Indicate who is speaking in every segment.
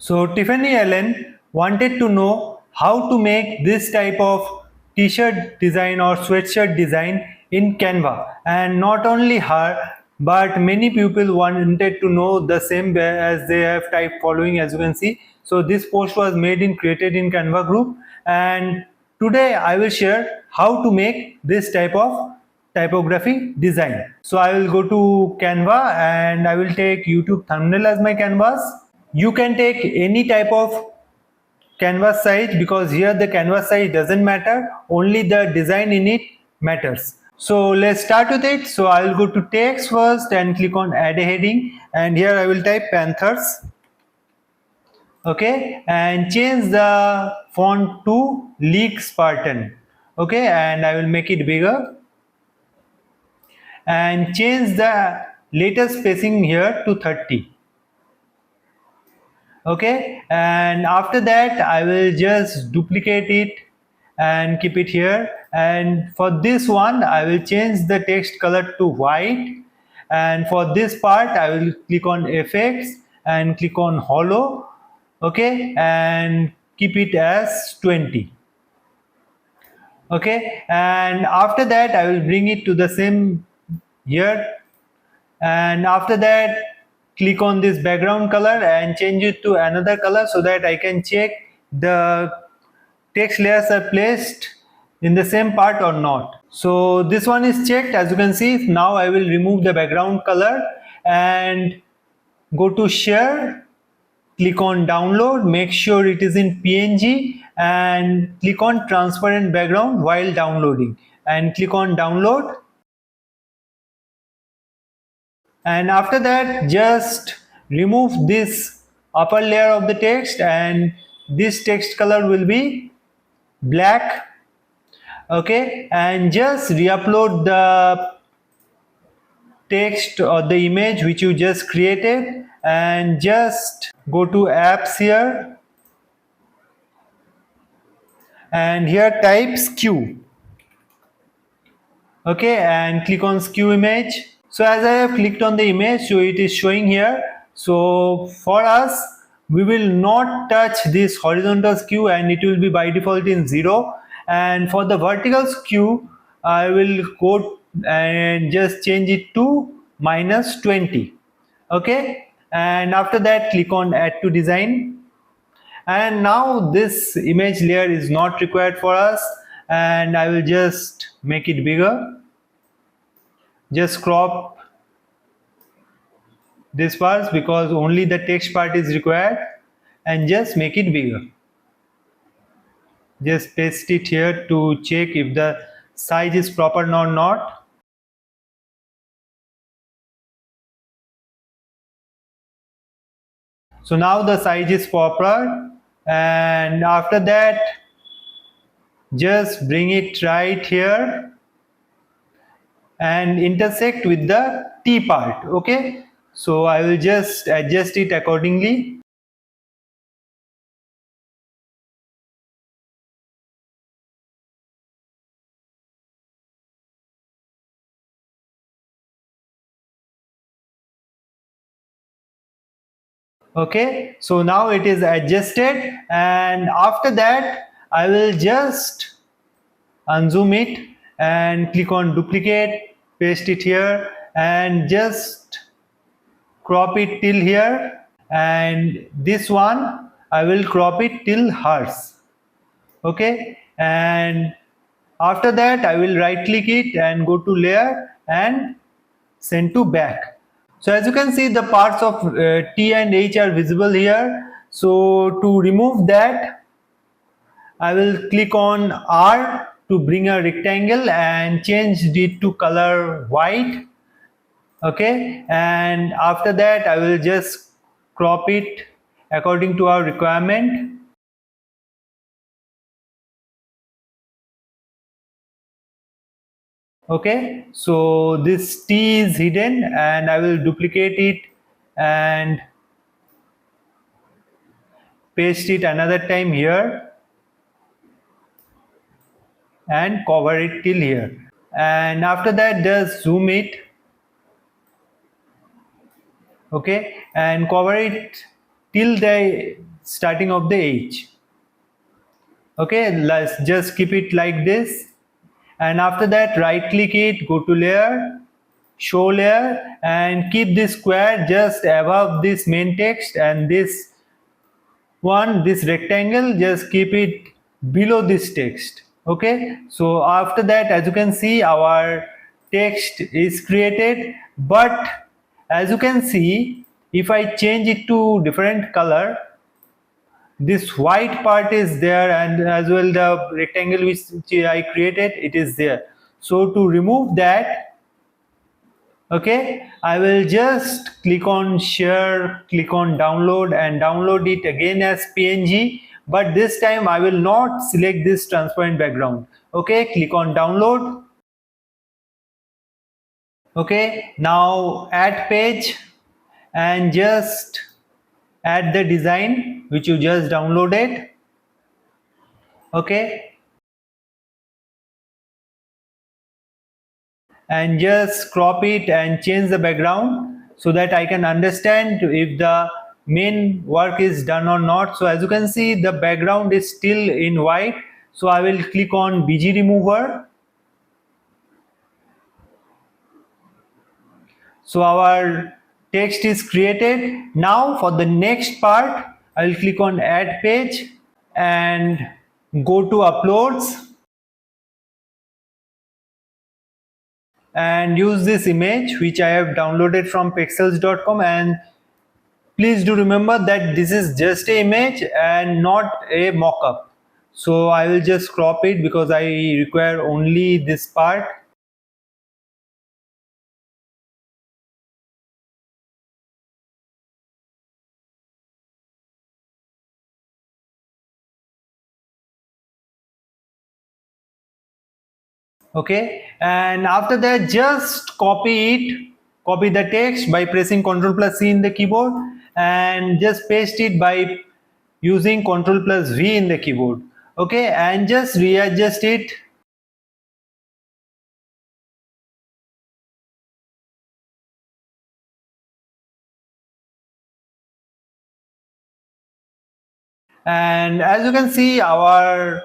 Speaker 1: So Tiffany Allen wanted to know how to make this type of t-shirt design or sweatshirt design in Canva, and not only her but many people wanted to know the same as they have typed following, as you can see. So this post was created in Canva group, and today I will share how to make this type of typography design. So I will go to Canva and I will take YouTube thumbnail as my canvas. You can take any type of canvas size, because here the canvas size doesn't matter, only the design in it matters. So let's start with it. So I will go to text first and click on add a heading, and here I will type Panthers. Okay, and change the font to League Spartan. Okay, and I will make it bigger and change the latest spacing here to 30. Okay, and after that I will just duplicate it and keep it here, and for this one I will change the text color to white, and for this part I will click on effects and click on hollow. Okay, and keep it as 20. Okay, and after that I will bring it to the same here, and after that click on this background color and change it to another color so that I can check the text layers are placed in the same part or not. So this one is checked, as you can see. Now I will remove the background color and go to share, click on download, make sure it is in PNG, and click on transparent background while downloading and click on download. And after that just remove this upper layer of the text, and this text color will be black. Okay, and just re-upload the text or the image which you just created, and just go to apps here, and here type skew. Okay, and click on skew image. So as I have clicked on the image, so it is showing here. So for us, we will not touch this horizontal skew, and it will be by default in 0. And for the vertical skew, I will go and just change it to -20. Okay, and after that click on add to design. And now this image layer is not required for us, and I will just make it bigger. Just crop this part because only the text part is required, and just make it bigger. Just paste it here to check if the size is proper or not. So now the size is proper, and after that just bring it right here and intersect with the T part. Okay, so I will just adjust it accordingly. Okay, so now it is adjusted, and after that I will just unzoom it and click on duplicate, paste it here, and just crop it till here, and this one I will crop it till hers. Okay, and after that I will right click it and go to layer and send to back. So as you can see, the parts of T and H are visible here. So to remove that, I will click on R to bring a rectangle and change it to color white. Okay, and after that I will just crop it according to our requirement. Okay, so this T is hidden, and I will duplicate it and paste it another time here and cover it till here, and after that just zoom it. Okay, and cover it till the starting of the H. Okay, let's just keep it like this, and after that right click it, go to layer, show layer, and keep this square just above this main text, and this this rectangle just keep it below this text. Okay, so after that, as you can see, our text is created, but as you can see, if I change it to different color, this white part is there, and as well the rectangle which I created, it is there. So to remove that, okay, I will just click on share, click on download, and download it again as PNG, but this time I will not select this transparent background. Okay, click on download. Okay, now add page, and just add the design which you just downloaded. Okay, and just crop it and change the background so that I can understand if the main work is done or not. So as you can see, the background is still in white, so I will click on BG remover. So our text is created. Now for the next part, I will click on add page and go to uploads and use this image which I have downloaded from pexels.com. And please do remember that this is just an image and not a mock-up. So I will just crop it because I require only this part. Okay, and after that, just copy the text by pressing Ctrl+C in the keyboard, and just paste it by using Ctrl+V in the keyboard. Okay, and just readjust it. And as you can see, our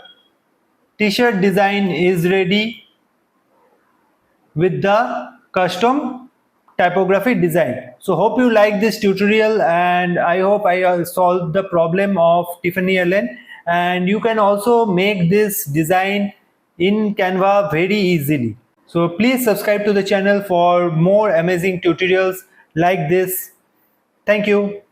Speaker 1: t-shirt design is ready with the custom typography design. So hope you like this tutorial, and I hope I solved the problem of Tiffany Allen, and you can also make this design in Canva very easily. So please subscribe to the channel for more amazing tutorials like this. Thank you.